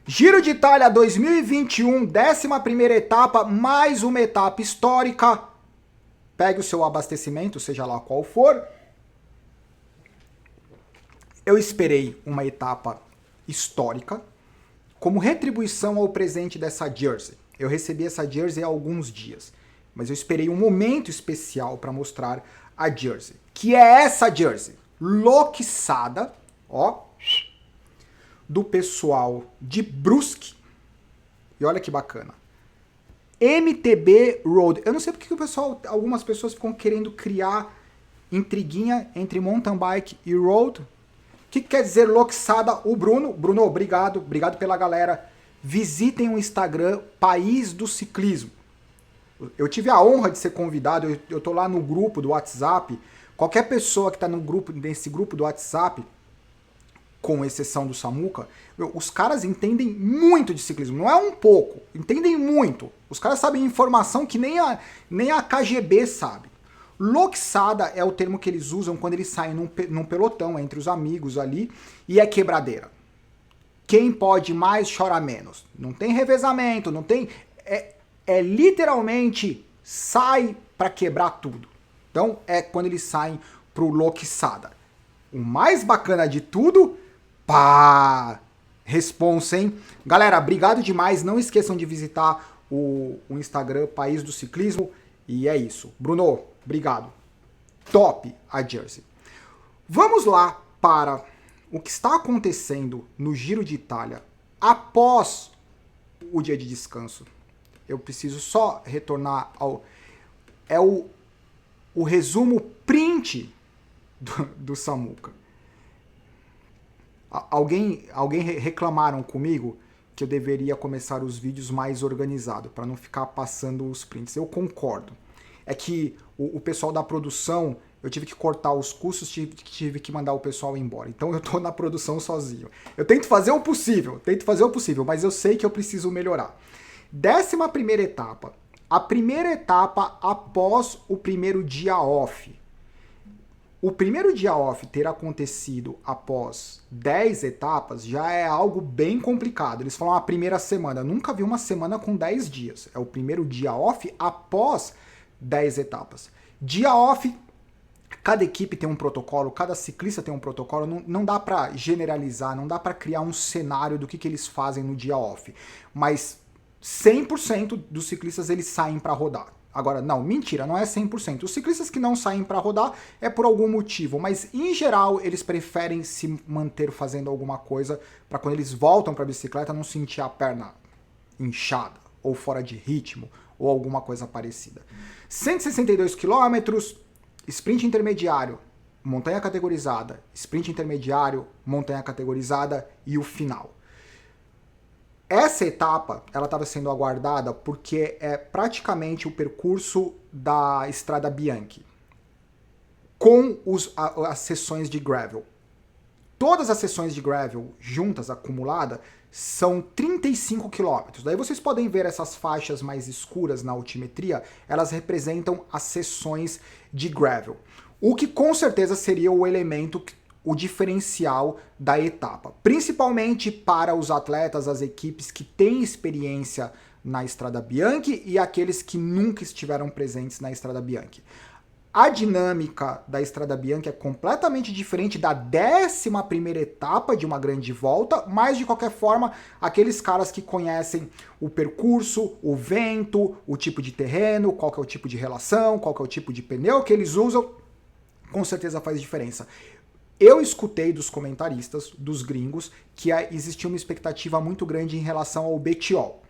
Giro de Itália 2021, 11ª etapa, mais uma etapa histórica. Pegue o seu abastecimento, seja lá qual for. Eu esperei uma etapa histórica como retribuição ao presente dessa jersey. Eu recebi essa jersey há alguns dias, mas eu esperei um momento especial para mostrar a jersey, que é essa jersey, loquiçada, ó, do pessoal de Brusque. E olha que bacana. MTB Road. Eu não sei porque o pessoal, algumas pessoas ficam querendo criar intriguinha entre mountain bike e road. O que quer dizer loquiçada? O Bruno. Bruno, obrigado. Obrigado pela galera. Visitem o Instagram País do Ciclismo. Eu tive a honra de ser convidado. Eu tô lá no grupo do WhatsApp. Qualquer pessoa que tá no grupo, nesse grupo do WhatsApp, com exceção do Samuca, os caras entendem muito de ciclismo, não é um pouco, entendem muito. Os caras sabem informação que nem a KGB sabe. Loquiçada é o termo que eles usam quando eles saem num pelotão, entre os amigos ali, e é quebradeira. Quem pode mais chora menos. Não tem revezamento, não tem... É literalmente sai pra quebrar tudo. Então é quando eles saem pro loquiçada. O mais bacana de tudo... Pá! Responsa, hein? Galera, obrigado demais. Não esqueçam de visitar o Instagram País do Ciclismo. E é isso. Bruno, obrigado. Top a jersey. Vamos lá para o que está acontecendo no Giro de Itália após o dia de descanso. Eu preciso só retornar ao... É o resumo print do Samuca. Alguém reclamaram comigo que eu deveria começar os vídeos mais organizado, para não ficar passando os prints. Eu concordo. É que o pessoal da produção, eu tive que cortar os custos, tive que mandar o pessoal embora. Então eu tô na produção sozinho. Eu tento fazer o possível, mas eu sei que eu preciso melhorar. 11ª etapa. A primeira etapa após o primeiro dia off. O primeiro dia off ter acontecido após 10 etapas já é algo bem complicado. Eles falam a primeira semana. Eu nunca vi uma semana com 10 dias. É o primeiro dia off após 10 etapas. Dia off, cada equipe tem um protocolo, cada ciclista tem um protocolo. Não dá para generalizar, não dá para criar um cenário do que eles fazem no dia off. Mas 100% dos ciclistas eles saem para rodar. Agora, não, mentira, não é 100%. Os ciclistas que não saem para rodar é por algum motivo, mas em geral eles preferem se manter fazendo alguma coisa para quando eles voltam para a bicicleta não sentir a perna inchada ou fora de ritmo ou alguma coisa parecida. 162 quilômetros, sprint intermediário, montanha categorizada, sprint intermediário, montanha categorizada e o final. Essa etapa, ela estava sendo aguardada porque é praticamente o percurso da Strada Bianchi, com as sessões de gravel. Todas as sessões de gravel juntas, acumuladas, são 35 quilômetros. Daí vocês podem ver essas faixas mais escuras na altimetria, elas representam as sessões de gravel. O que com certeza seria o elemento, o diferencial da etapa, principalmente para os atletas, as equipes que têm experiência na Strada Bianchi e aqueles que nunca estiveram presentes na Strada Bianchi. A dinâmica da Strada Bianchi é completamente diferente da 11ª etapa de uma grande volta, mas de qualquer forma, aqueles caras que conhecem o percurso, o vento, o tipo de terreno, qual que é o tipo de relação, qual que é o tipo de pneu que eles usam, com certeza faz diferença. Eu escutei dos comentaristas, dos gringos, que existia uma expectativa muito grande em relação ao Bettiol.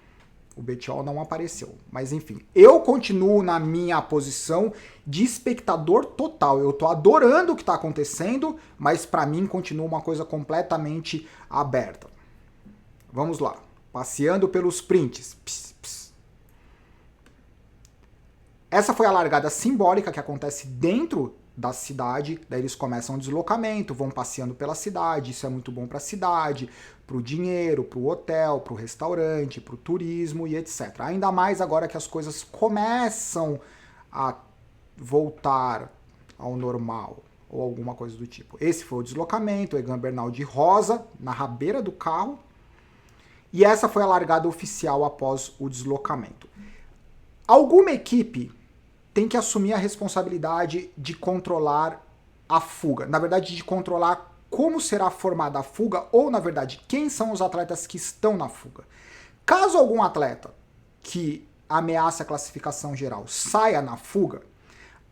O Bettiol não apareceu, mas enfim. Eu continuo na minha posição de espectador total. Eu tô adorando o que tá acontecendo, mas para mim continua uma coisa completamente aberta. Vamos lá. Passeando pelos prints. Pss, pss. Essa foi a largada simbólica que acontece dentro da cidade, daí eles começam o deslocamento, vão passeando pela cidade, isso é muito bom para a cidade, para o dinheiro, para o hotel, para o restaurante, para o turismo e etc. Ainda mais agora que as coisas começam a voltar ao normal, ou alguma coisa do tipo. Esse foi o deslocamento, o Egan Bernal de rosa, na rabeira do carro, e essa foi a largada oficial após o deslocamento. Alguma equipe tem que assumir a responsabilidade de controlar a fuga, na verdade de controlar como será formada a fuga, ou na verdade quem são os atletas que estão na fuga. Caso algum atleta que ameaça a classificação geral saia na fuga,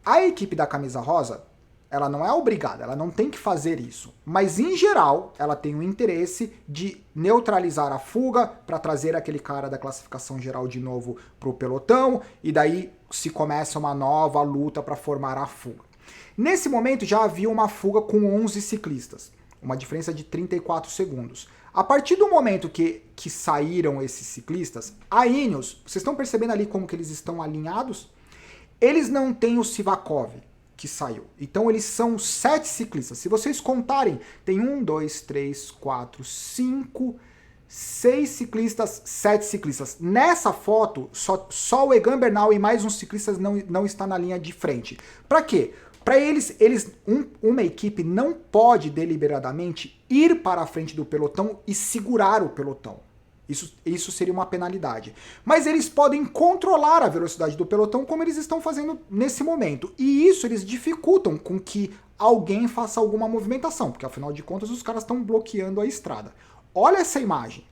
a equipe da camisa rosa, ela não é obrigada, ela não tem que fazer isso. Mas, em geral, ela tem o interesse de neutralizar a fuga para trazer aquele cara da classificação geral de novo para o pelotão, e daí se começa uma nova luta para formar a fuga. Nesse momento já havia uma fuga com 11 ciclistas, uma diferença de 34 segundos. A partir do momento que saíram esses ciclistas, a Ineos, vocês estão percebendo ali como que eles estão alinhados? Eles não têm o Sivakov, que saiu. Então eles são 7 ciclistas. Se vocês contarem, tem 1, 2, 3, 4, 5, 6 ciclistas, 7 ciclistas. Nessa foto, só o Egan Bernal e mais uns ciclistas não está na linha de frente. Para quê? Para uma equipe não pode deliberadamente ir para a frente do pelotão e segurar o pelotão. Isso seria uma penalidade. Mas eles podem controlar a velocidade do pelotão como eles estão fazendo nesse momento. E isso eles dificultam com que alguém faça alguma movimentação, porque afinal de contas os caras estão bloqueando a estrada. Olha essa imagem.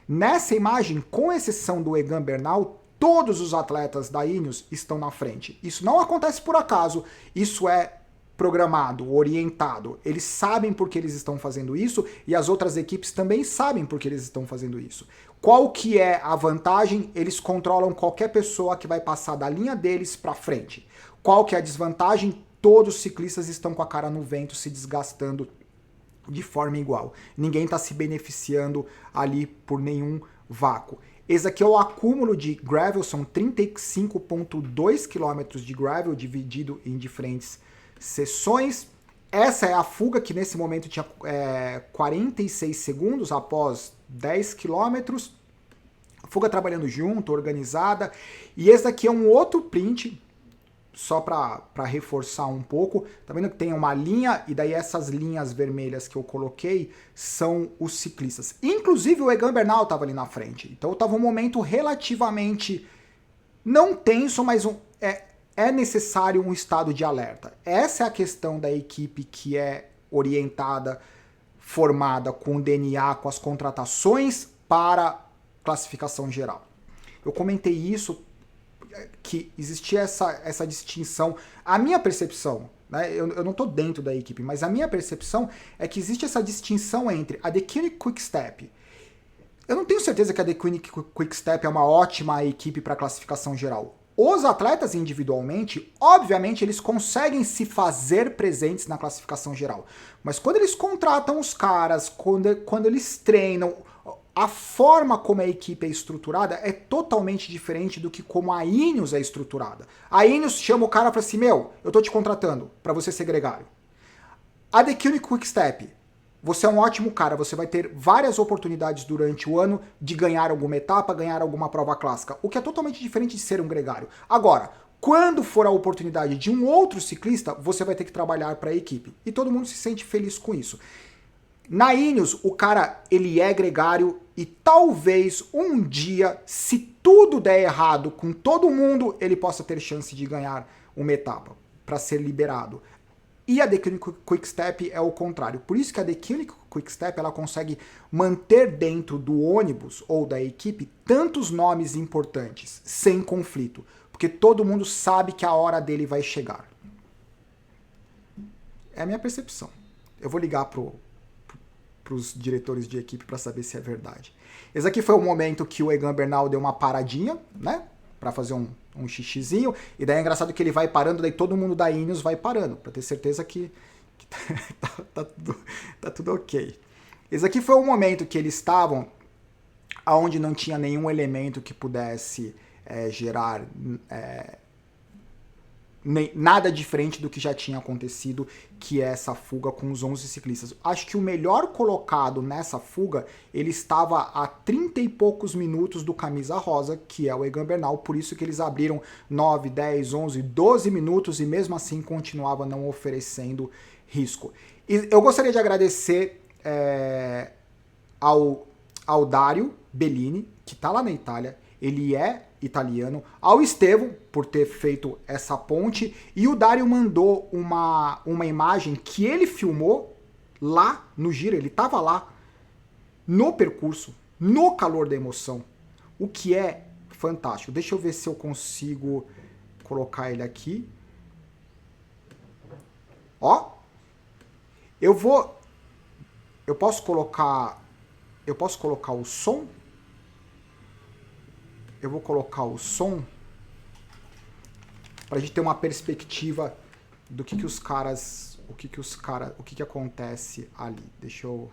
Nessa imagem, com exceção do Egan Bernal, todos os atletas da Ineos estão na frente. Isso não acontece por acaso, isso é programado, orientado. Eles sabem por que eles estão fazendo isso e as outras equipes também sabem por que eles estão fazendo isso. Qual que é a vantagem? Eles controlam qualquer pessoa que vai passar da linha deles para frente. Qual que é a desvantagem? Todos os ciclistas estão com a cara no vento, se desgastando de forma igual. Ninguém está se beneficiando ali por nenhum vácuo. Esse aqui é o acúmulo de gravel, são 35,2 km de gravel dividido em diferentes sessões. Essa é a fuga que nesse momento tinha 46 segundos após 10 quilômetros. Fuga trabalhando junto, organizada. E esse daqui é um outro print, só para reforçar um pouco. Tá vendo que tem uma linha e daí essas linhas vermelhas que eu coloquei são os ciclistas. Inclusive o Egan Bernal estava ali na frente. Então estava um momento relativamente não tenso, mas é necessário um estado de alerta. Essa é a questão da equipe que é orientada, formada com o DNA, com as contratações para classificação geral. Eu comentei isso, que existia essa distinção. A minha percepção, né, eu não estou dentro da equipe, mas a minha percepção é que existe essa distinção entre a The Koenig Quick-Step. Eu não tenho certeza que a The Koenig Quick-Step é uma ótima equipe para classificação geral. Os atletas individualmente, obviamente, eles conseguem se fazer presentes na classificação geral. Mas quando eles contratam os caras, quando eles treinam, a forma como a equipe é estruturada é totalmente diferente do que como a Ineos é estruturada. A Ineos chama o cara e fala assim, meu, eu tô te contratando para você ser gregário. A The Koenig Quick-Step, você é um ótimo cara, você vai ter várias oportunidades durante o ano de ganhar alguma etapa, ganhar alguma prova clássica, o que é totalmente diferente de ser um gregário. Agora, quando for a oportunidade de um outro ciclista, você vai ter que trabalhar para a equipe. E todo mundo se sente feliz com isso. Na Ineos, o cara, ele é gregário e talvez um dia, se tudo der errado com todo mundo, ele possa ter chance de ganhar uma etapa para ser liberado. E a The Koenig Quick-Step é o contrário. Por isso que a The Koenig Quick-Step ela consegue manter dentro do ônibus ou da equipe tantos nomes importantes, sem conflito. Porque todo mundo sabe que a hora dele vai chegar. É a minha percepção. Eu vou ligar pros diretores de equipe para saber se é verdade. Esse aqui foi o momento que o Egan Bernal deu uma paradinha, né? Para fazer um xixizinho, e daí é engraçado que ele vai parando, daí todo mundo da Ineos vai parando, para ter certeza que tá tudo ok. Esse aqui foi o momento que eles estavam aonde não tinha nenhum elemento que pudesse gerar nada diferente do que já tinha acontecido, que é essa fuga com os 11 ciclistas. Acho que o melhor colocado nessa fuga, ele estava a 30 e poucos minutos do camisa rosa, que é o Egan Bernal, por isso que eles abriram 9, 10, 11, 12 minutos e mesmo assim continuava não oferecendo risco. E eu gostaria de agradecer ao Dario Bellini, que está lá na Itália, ele é italiano, ao Estevão, por ter feito essa ponte, e o Dario mandou uma imagem que ele filmou lá no giro, ele estava lá, no percurso, no calor da emoção, o que é fantástico. Deixa eu ver se eu consigo colocar ele aqui. Ó, eu posso colocar o som? Eu vou colocar o som para a gente ter uma perspectiva do que os caras, o que acontece ali. Deixa eu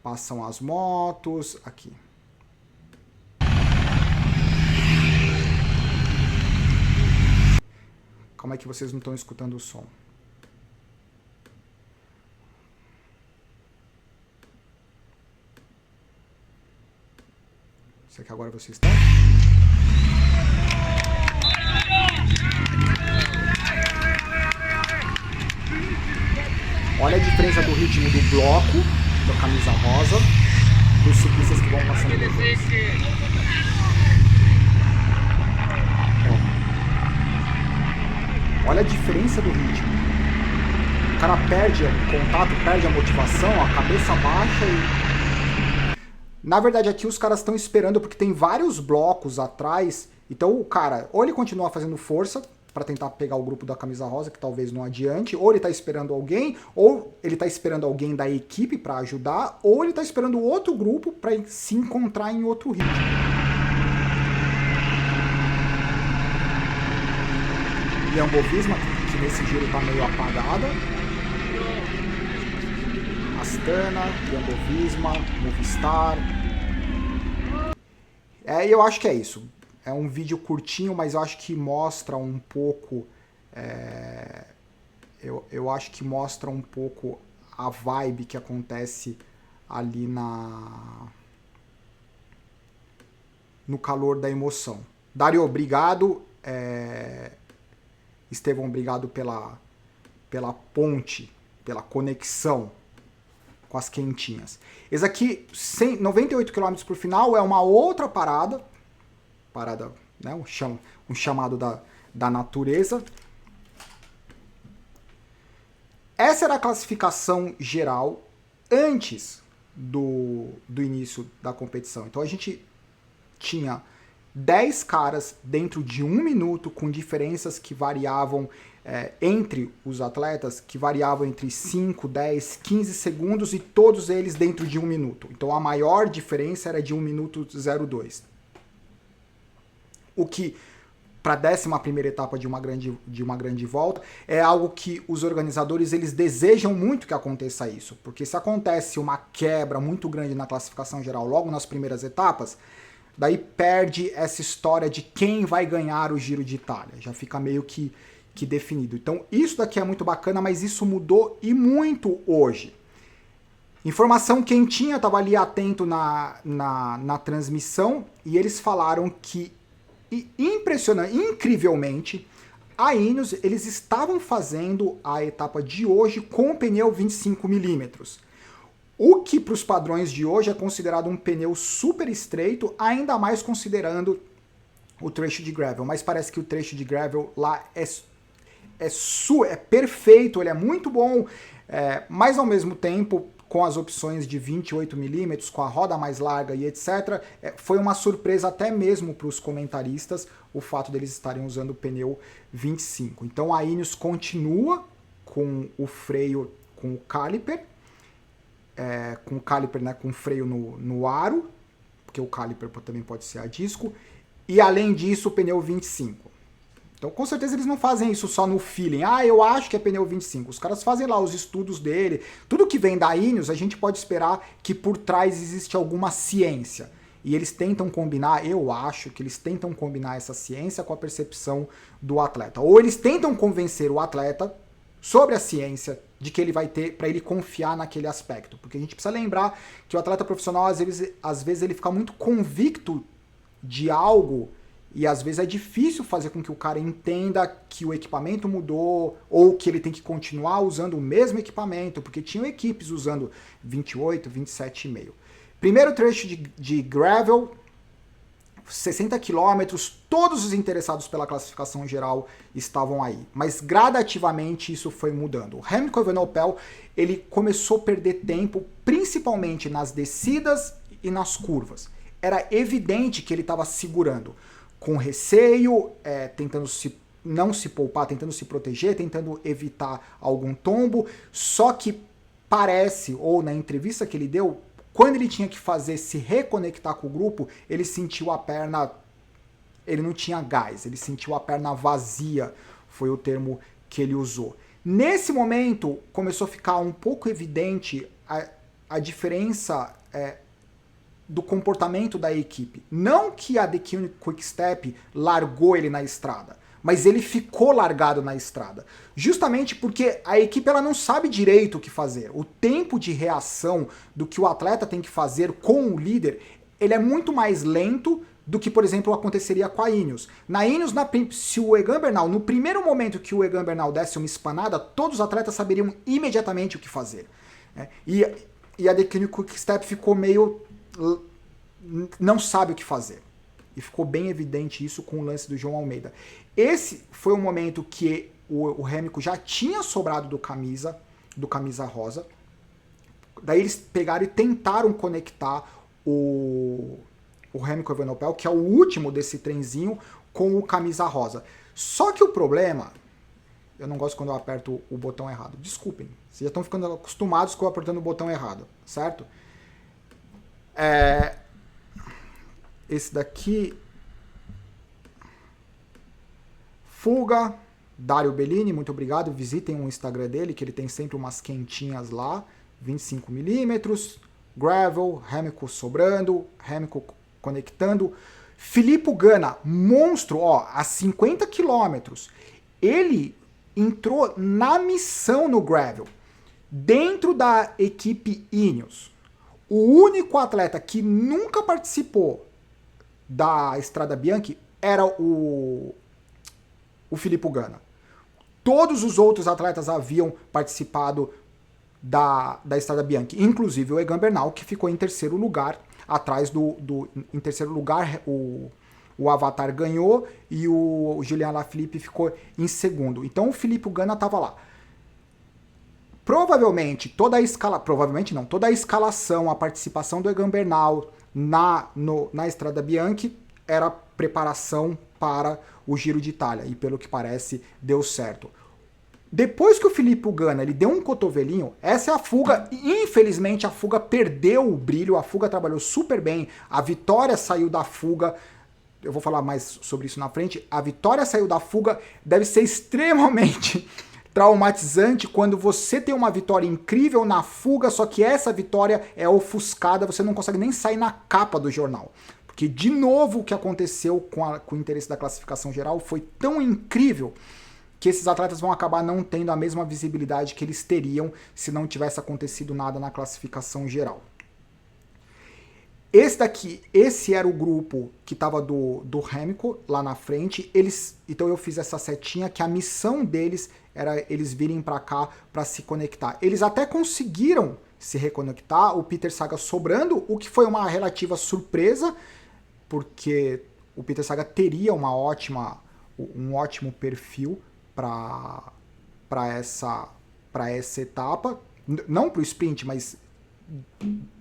passam as motos aqui. Como é que vocês não estão escutando o som? Será que agora vocês estão? Olha a diferença do ritmo do bloco, da camisa rosa, dos ciclistas que vão passando depois. Olha a diferença do ritmo. O cara perde o contato, perde a motivação, a cabeça baixa e... Na verdade, aqui os caras estão esperando porque tem vários blocos atrás. Então o cara, ou ele continua fazendo força para tentar pegar o grupo da camisa rosa, que talvez não adiante, ou ele tá esperando alguém, ou ele tá esperando alguém da equipe para ajudar, ou ele tá esperando outro grupo para se encontrar em outro ritmo. Jumbo-Visma, que nesse giro tá meio apagada. Astana, Jumbo-Visma, Movistar. Eu acho que é isso. É um vídeo curtinho, mas eu acho que mostra um pouco... Eu acho que mostra um pouco a vibe que acontece ali no calor da emoção. Dario, obrigado. Estevão, obrigado pela ponte, pela conexão com as quentinhas. Esse aqui, 98 km por final, é uma outra parada, né, um chamado da natureza. Essa era a classificação geral antes do início da competição. Então a gente tinha 10 caras dentro de 1 minuto, com diferenças que variavam entre os atletas, que variavam entre 5, 10, 15 segundos, e todos eles dentro de 1 minuto. Então a maior diferença era de 1 minuto 02. O que, para a 11ª etapa de uma grande volta, é algo que os organizadores eles desejam muito que aconteça isso. Porque se acontece uma quebra muito grande na classificação geral logo nas primeiras etapas, daí perde essa história de quem vai ganhar o Giro de Itália. Já fica meio que definido. Então isso daqui é muito bacana, mas isso mudou e muito hoje. Informação quentinha, eu estava ali atento na transmissão, e eles falaram que, incrivelmente, a Ineos, eles estavam fazendo a etapa de hoje com o pneu 25mm. O que para os padrões de hoje é considerado um pneu super estreito, ainda mais considerando o trecho de gravel. Mas parece que o trecho de gravel lá é perfeito, ele é muito bom, mas ao mesmo tempo, com as opções de 28mm, com a roda mais larga e etc., foi uma surpresa até mesmo para os comentaristas o fato deles estarem usando o pneu 25. Então a Ineos continua com o freio, com o caliper, né, com freio no aro, porque o caliper também pode ser a disco, e além disso o pneu 25. Então com certeza eles não fazem isso só no feeling, eu acho que é pneu 25, os caras fazem lá os estudos dele, tudo que vem da Ineos a gente pode esperar que por trás existe alguma ciência, e eles tentam combinar, eu acho que eles tentam combinar essa ciência com a percepção do atleta, ou eles tentam convencer o atleta sobre a ciência de que ele vai ter, para ele confiar naquele aspecto. Porque a gente precisa lembrar que o atleta profissional, às vezes ele fica muito convicto de algo, e às vezes é difícil fazer com que o cara entenda que o equipamento mudou, ou que ele tem que continuar usando o mesmo equipamento, porque tinham equipes usando 28, 27,5. Primeiro trecho de gravel, 60 quilômetros, todos os interessados pela classificação geral estavam aí. Mas gradativamente isso foi mudando. O Remco Evenepoel, ele começou a perder tempo, principalmente nas descidas e nas curvas. Era evidente que ele estava segurando, com receio, tentando não se poupar, tentando se proteger, tentando evitar algum tombo. Só que parece, ou na entrevista que ele deu, quando ele tinha que se reconectar com o grupo, ele sentiu a perna, ele não tinha gás, ele sentiu a perna vazia, foi o termo que ele usou. Nesse momento, começou a ficar um pouco evidente a diferença do comportamento da equipe. Não que a The Quick-Step largou ele na estrada, mas ele ficou largado na estrada. Justamente porque a equipe ela não sabe direito o que fazer. O tempo de reação do que o atleta tem que fazer com o líder, ele é muito mais lento do que, por exemplo, aconteceria com a Ineos. Na Ineos, se o Egan Bernal, no primeiro momento que o Egan Bernal desse uma espanada, todos os atletas saberiam imediatamente o que fazer. E a The Quick-Step ficou meio... não sabe o que fazer. E ficou bem evidente isso com o lance do João Almeida. Esse foi o momento que o Remco já tinha sobrado do camisa rosa. Daí eles pegaram e tentaram conectar o Remco Evenepoel, que é o último desse trenzinho, com o camisa rosa. Só que o problema... Eu não gosto quando eu aperto o botão errado. Desculpem, vocês já estão ficando acostumados com eu apertando o botão errado, certo? Esse daqui... Fuga, Dário Bellini, muito obrigado. Visitem o Instagram dele, que ele tem sempre umas quentinhas lá. 25mm, gravel, Remco sobrando, Remco conectando. Filippo Ganna, monstro, a 50 quilômetros. Ele entrou na missão no gravel, dentro da equipe Ineos. O único atleta que nunca participou da Strada Bianchi era o Filippo Ganna. Todos os outros atletas haviam participado da Strada Bianchi, inclusive o Egan Bernal, que ficou em terceiro lugar, atrás em terceiro lugar o Avatar ganhou e o Julian Alaphilippe ficou em segundo. Então o Filippo Ganna estava lá. Provavelmente toda a escalação, a participação do Egan Bernal na Strada Bianchi era preparação para o Giro de Itália, e pelo que parece deu certo. Depois que o Filippo Ganna ele deu um cotovelinho, essa é a fuga, e infelizmente a fuga perdeu o brilho, a fuga trabalhou super bem, a vitória saiu da fuga, eu vou falar mais sobre isso na frente, a vitória saiu da fuga, deve ser extremamente traumatizante quando você tem uma vitória incrível na fuga, só que essa vitória é ofuscada, você não consegue nem sair na capa do jornal. Porque, de novo, o que aconteceu com o interesse da classificação geral foi tão incrível que esses atletas vão acabar não tendo a mesma visibilidade que eles teriam se não tivesse acontecido nada na classificação geral. Esse era o grupo que estava do Remco lá na frente. Então eu fiz essa setinha que a missão deles era eles virem para cá para se conectar. Eles até conseguiram se reconectar, o Peter Sagan sobrando, o que foi uma relativa surpresa, porque o Peter Sagan teria um ótimo perfil para essa etapa, não para o sprint, mas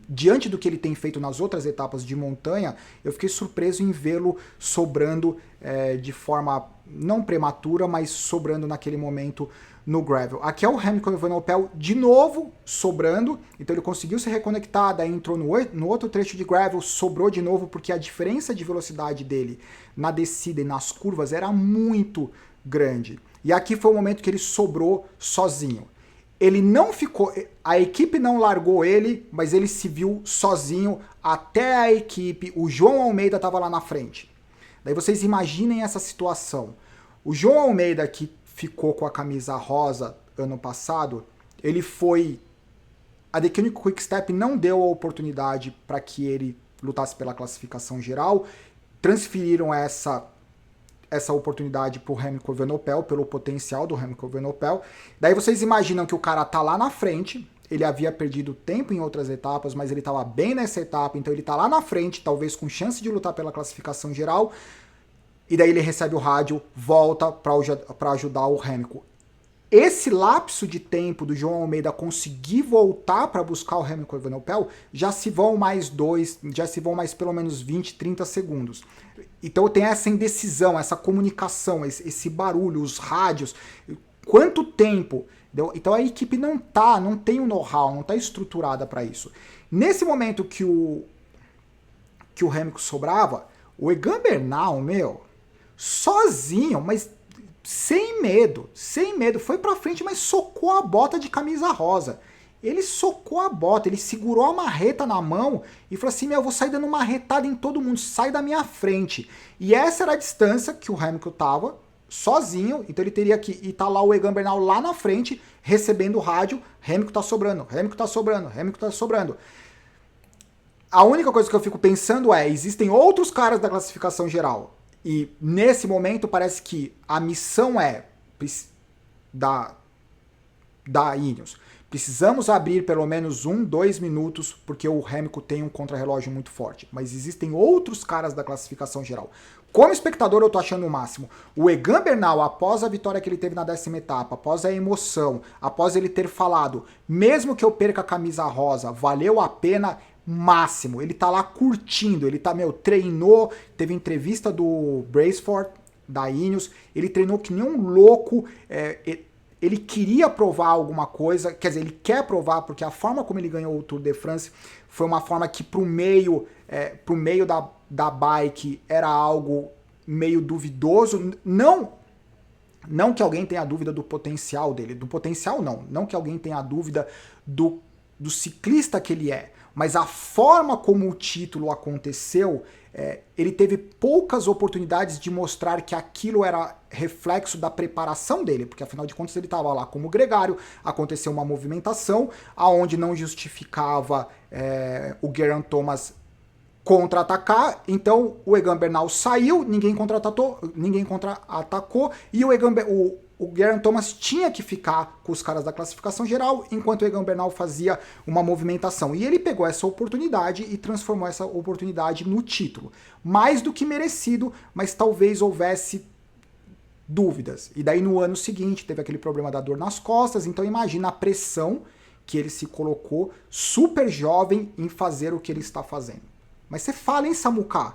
diante do que ele tem feito nas outras etapas de montanha, eu fiquei surpreso em vê-lo sobrando de forma não prematura, mas sobrando naquele momento no gravel. Aqui é o Remco Evenepoel de novo sobrando, então ele conseguiu se reconectar, daí entrou no outro trecho de gravel, sobrou de novo, porque a diferença de velocidade dele na descida e nas curvas era muito grande. E aqui foi o momento que ele sobrou sozinho. Ele não ficou, a equipe não largou ele, mas ele se viu sozinho até a equipe, o João Almeida estava lá na frente. Daí vocês imaginem essa situação. O João Almeida, que ficou com a camisa rosa ano passado, ele foi... A The Quick-Step não deu a oportunidade para que ele lutasse pela classificação geral, transferiram essa oportunidade pro Remco Evenepoel, pelo potencial do Remco Evenepoel. Daí vocês imaginam que o cara tá lá na frente, ele havia perdido tempo em outras etapas, mas ele estava bem nessa etapa, então ele está lá na frente, talvez com chance de lutar pela classificação geral, e daí ele recebe o rádio, volta para ajudar o Hamilton. Esse lapso de tempo do João Almeida conseguir voltar para buscar o Hamilton Evenepoel, já se vão mais pelo menos 20, 30 segundos. Então tem essa indecisão, essa comunicação, esse barulho, os rádios, quanto tempo? Então a equipe não tem o know-how, não está estruturada para isso. Nesse momento que o Hamilton sobrava, o Egan Bernal, sozinho, mas sem medo, foi pra frente, mas socou a bota de camisa rosa. Ele socou a bota, ele segurou a marreta na mão e falou assim, eu vou sair dando marretada em todo mundo, sai da minha frente. E essa era a distância que o Hamilton tava, sozinho, então ele teria que estar lá o Egan Bernal lá na frente, recebendo o rádio, Hamilton tá sobrando, Hamilton tá sobrando, Hamilton tá sobrando. A única coisa que eu fico pensando existem outros caras da classificação geral. E nesse momento parece que a missão da Ineos. Precisamos abrir pelo menos 2 minutos, porque o Hamilton tem um contrarrelógio muito forte. Mas existem outros caras da classificação geral. Como espectador eu tô achando o máximo. O Egan Bernal, após a vitória que ele teve na 10ª etapa, após a emoção, após ele ter falado, mesmo que eu perca a camisa rosa, valeu a pena, máximo. Ele tá lá curtindo, ele tá, treinou, teve entrevista do Braceford, da Ineos, ele treinou que nem um louco, ele queria provar alguma coisa, quer dizer, ele quer provar, porque a forma como ele ganhou o Tour de France foi uma forma que pro meio da bike era algo meio duvidoso, não que alguém tenha dúvida do potencial dele, do potencial não que alguém tenha dúvida do ciclista que ele é, mas a forma como o título aconteceu, ele teve poucas oportunidades de mostrar que aquilo era reflexo da preparação dele, porque afinal de contas ele estava lá como gregário, aconteceu uma movimentação aonde não justificava o Geraint Thomas contra-atacar, então o Egan Bernal saiu, ninguém contra-atacou, e o Geraint Thomas tinha que ficar com os caras da classificação geral, enquanto o Egan Bernal fazia uma movimentação. E ele pegou essa oportunidade e transformou essa oportunidade no título. Mais do que merecido, mas talvez houvesse dúvidas. E daí no ano seguinte teve aquele problema da dor nas costas, então imagina a pressão que ele se colocou, super jovem, em fazer o que ele está fazendo. Mas você fala em Samuca.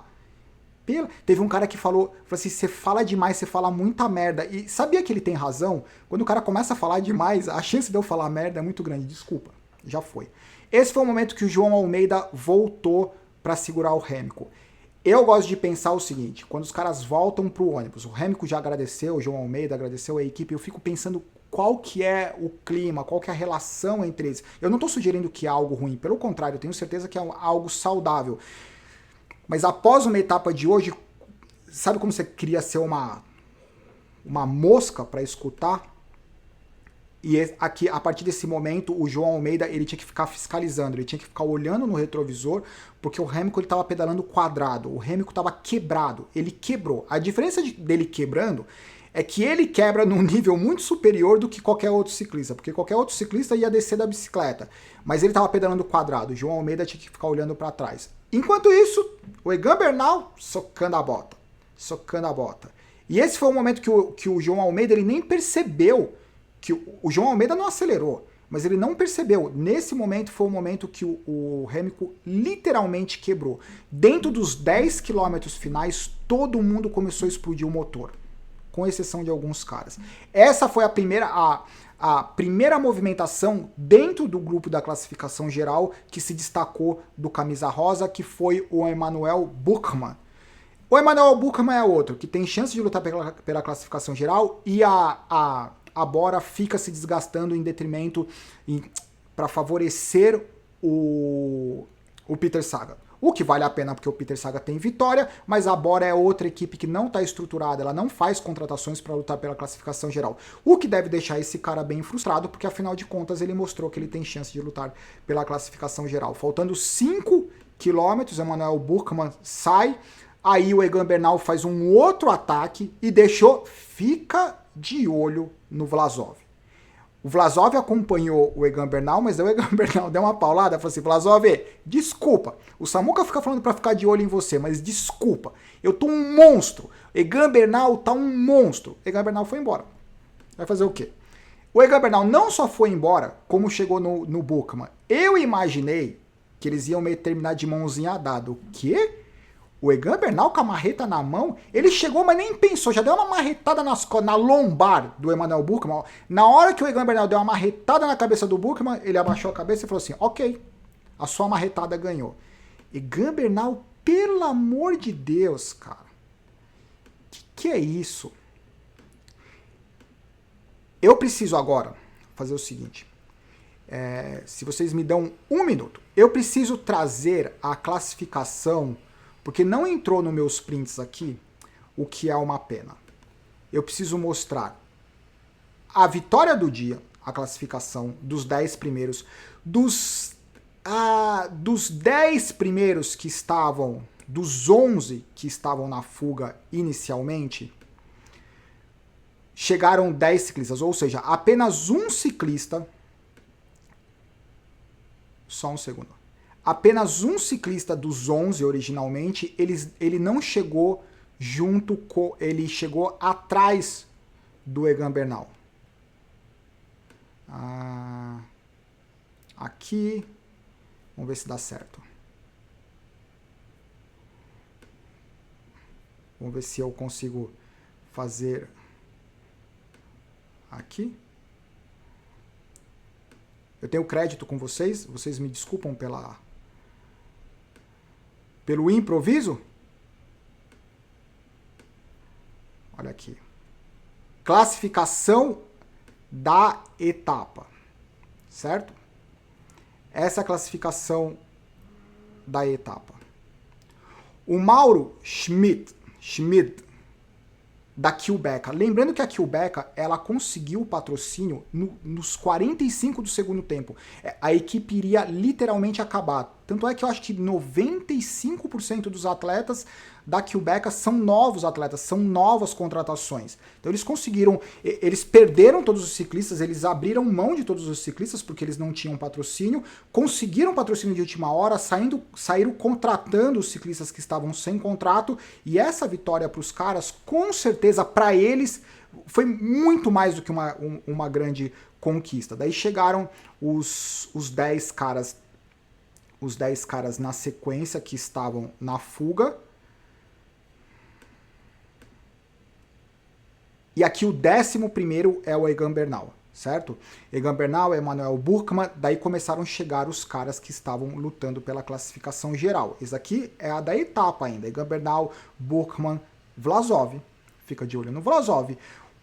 Teve um cara que falou assim, você fala demais, você fala muita merda. E sabia que ele tem razão? Quando o cara começa a falar demais, a chance de eu falar merda é muito grande. Desculpa, já foi. Esse foi o momento que o João Almeida voltou para segurar o Hamilton. Eu gosto de pensar o seguinte, quando os caras voltam pro ônibus, o Hamilton já agradeceu, o João Almeida agradeceu a equipe, eu fico pensando qual que é o clima, qual que é a relação entre eles. Eu não estou sugerindo que é algo ruim, pelo contrário, eu tenho certeza que é algo saudável. Mas após uma etapa de hoje, sabe como você queria ser uma mosca para escutar? E aqui, a partir desse momento, o João Almeida ele tinha que ficar fiscalizando, ele tinha que ficar olhando no retrovisor, porque o Hamilton estava pedalando quadrado, o Hamilton estava quebrado, ele quebrou. A diferença dele quebrando é que ele quebra num nível muito superior do que qualquer outro ciclista, porque qualquer outro ciclista ia descer da bicicleta, mas ele estava pedalando quadrado, o João Almeida tinha que ficar olhando para trás. Enquanto isso, o Egan Bernal socando a bota. E esse foi o momento que o João Almeida ele nem percebeu, que o João Almeida não acelerou, mas ele não percebeu. Nesse momento foi o momento que o Hamilton literalmente quebrou. Dentro dos 10 quilômetros finais, todo mundo começou a explodir o motor, com exceção de alguns caras. Essa foi a primeira movimentação dentro do grupo da classificação geral que se destacou do camisa rosa, que foi o Emanuel Buchmann. O Emanuel Buchmann é outro, que tem chance de lutar pela classificação geral, e a Bora fica se desgastando em detrimento para favorecer o Peter Sagan. O que vale a pena porque o Peter Sagan tem vitória, mas a Bora é outra equipe que não está estruturada, ela não faz contratações para lutar pela classificação geral. O que deve deixar esse cara bem frustrado, porque afinal de contas ele mostrou que ele tem chance de lutar pela classificação geral. Faltando 5 quilômetros, Emanuel Buchmann sai, aí o Egan Bernal faz um outro ataque e fica de olho no Vlasov. O Vlasov acompanhou o Egan Bernal, mas o Egan Bernal deu uma paulada, falou assim, Vlasov, desculpa, o Samuca fica falando pra ficar de olho em você, mas desculpa, eu tô um monstro, Egan Bernal tá um monstro. Egan Bernal foi embora. Vai fazer o quê? O Egan Bernal não só foi embora, como chegou no Buchmann. Eu imaginei que eles iam terminar de mãozinha dada. O quê? O Egan Bernal com a marreta na mão, ele chegou, mas nem pensou, já deu uma marretada na lombar do Emanuel Buchmann. Na hora que o Egan Bernal deu uma marretada na cabeça do Buchmann, ele abaixou a cabeça e falou assim, ok, a sua marretada ganhou. Egan Bernal, pelo amor de Deus, cara, que é isso? Eu preciso agora fazer o seguinte, se vocês me dão um minuto, eu preciso trazer a classificação, porque não entrou nos meus prints aqui, o que é uma pena. Eu preciso mostrar a vitória do dia, a classificação dos 10 primeiros, dos 10 primeiros que estavam, dos 11 que estavam na fuga inicialmente, chegaram 10 ciclistas, ou seja, apenas um ciclista, só um segundo, apenas um ciclista dos 11 originalmente, ele não chegou junto com, ele chegou atrás do Egan Bernal. Aqui, vamos ver se dá certo. Vamos ver se eu consigo fazer aqui. Eu tenho crédito com vocês, vocês me desculpam pelo improviso. Olha aqui. Classificação da etapa, certo? Essa é a classificação da etapa. O Mauro Schmid, da Quebec. Lembrando que a Quebec, ela conseguiu o patrocínio nos 45 do segundo tempo. A equipe iria literalmente acabar. Tanto é que eu acho que 95% dos atletas da Quebec são novos atletas, são novas contratações. Então eles conseguiram, eles perderam todos os ciclistas, eles abriram mão de todos os ciclistas porque eles não tinham patrocínio, conseguiram patrocínio de última hora, saíram contratando os ciclistas que estavam sem contrato, e essa vitória para os caras, com certeza para eles, foi muito mais do que uma grande conquista. Daí chegaram os 10 caras, na sequência que estavam na fuga. E aqui o 11º é o Egan Bernal, certo? Egan Bernal, Emanuel Buchmann, daí começaram a chegar os caras que estavam lutando pela classificação geral. Esse aqui é a da etapa ainda, Egan Bernal, Buchmann, Vlasov, fica de olho no Vlasov,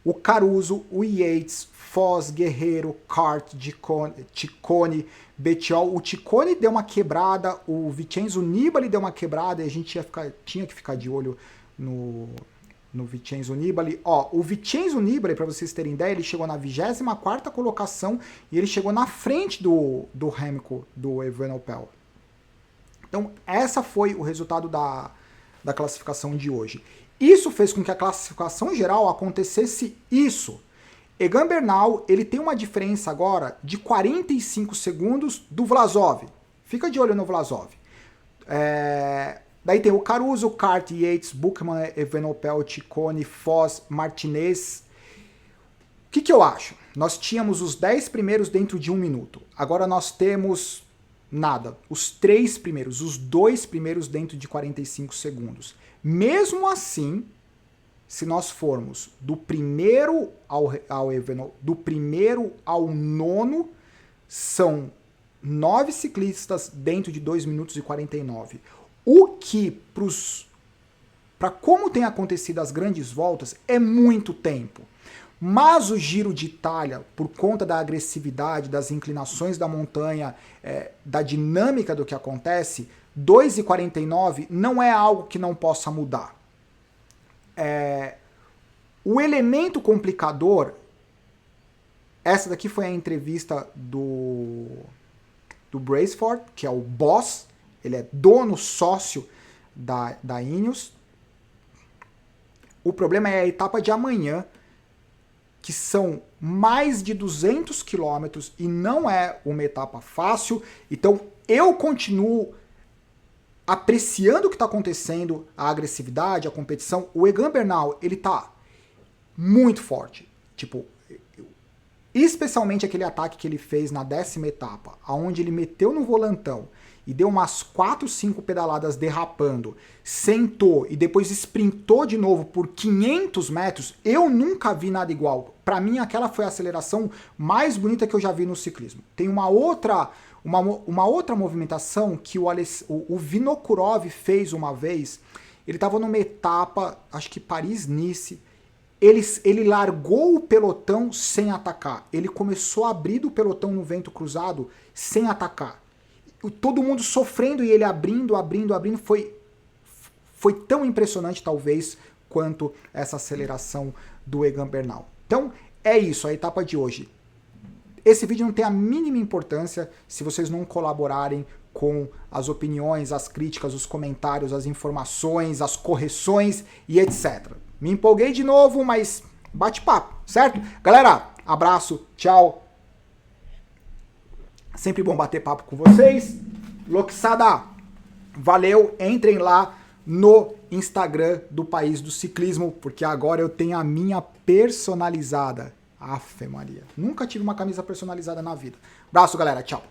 o Caruso, o Yates, Foz, Guerreiro, Cart, Ciccone, Bettiol. O Ciccone deu uma quebrada, o Vincenzo Nibali deu uma quebrada e a gente tinha que ficar de olho no Vincenzo Nibali. Ó, o Vincenzo Nibali, para vocês terem ideia, ele chegou na 24ª colocação e ele chegou na frente do Remco, do Evenepoel. Então, essa foi o resultado da classificação de hoje. Isso fez com que a classificação geral acontecesse isso. Egan Bernal, ele tem uma diferença agora de 45 segundos do Vlasov. Fica de olho no Vlasov. Daí tem o Caruso, Cart, Yates, Buchmann, Evenepoel, Ciccone, Foz, Martinez. O que eu acho? Nós tínhamos os 10 primeiros dentro de 1 minuto. Agora nós temos nada. Os 3 primeiros, os 2 primeiros dentro de 45 segundos. Mesmo assim, se nós formos do primeiro do primeiro ao 9º, são 9 ciclistas dentro de 2 minutos e 49. O que, para como tem acontecido as grandes voltas, é muito tempo. Mas o Giro de Itália, por conta da agressividade, das inclinações da montanha, da dinâmica do que acontece, 2,49 não é algo que não possa mudar. O elemento complicador, essa daqui foi a entrevista do Braceford, que é o boss, ele é dono, sócio da Ineos. O problema é a etapa de amanhã, que são mais de 200 quilômetros e não é uma etapa fácil. Então eu continuo apreciando o que está acontecendo, a agressividade, a competição. O Egan Bernal, ele tá muito forte. Tipo, especialmente aquele ataque que ele fez na 10ª etapa, aonde ele meteu no volantão e deu umas 4, 5 pedaladas derrapando, sentou e depois sprintou de novo por 500 metros, eu nunca vi nada igual. Para mim, aquela foi a aceleração mais bonita que eu já vi no ciclismo. Tem uma outra movimentação que o Vinokurov fez uma vez. Ele estava numa etapa, acho que Paris-Nice. Ele largou o pelotão sem atacar. Ele começou a abrir do pelotão no vento cruzado sem atacar. Todo mundo sofrendo e ele abrindo. Foi tão impressionante, talvez, quanto essa aceleração do Egan Bernal. Então, é isso, a etapa de hoje. Esse vídeo não tem a mínima importância se vocês não colaborarem com as opiniões, as críticas, os comentários, as informações, as correções e etc. Me empolguei de novo, mas bate-papo, certo? Galera, abraço, tchau. Sempre bom bater papo com vocês. Loxada, valeu, entrem lá no Instagram do País do Ciclismo, porque agora eu tenho a minha personalizada. Afe Maria, nunca tive uma camisa personalizada na vida. Abraço, galera, tchau.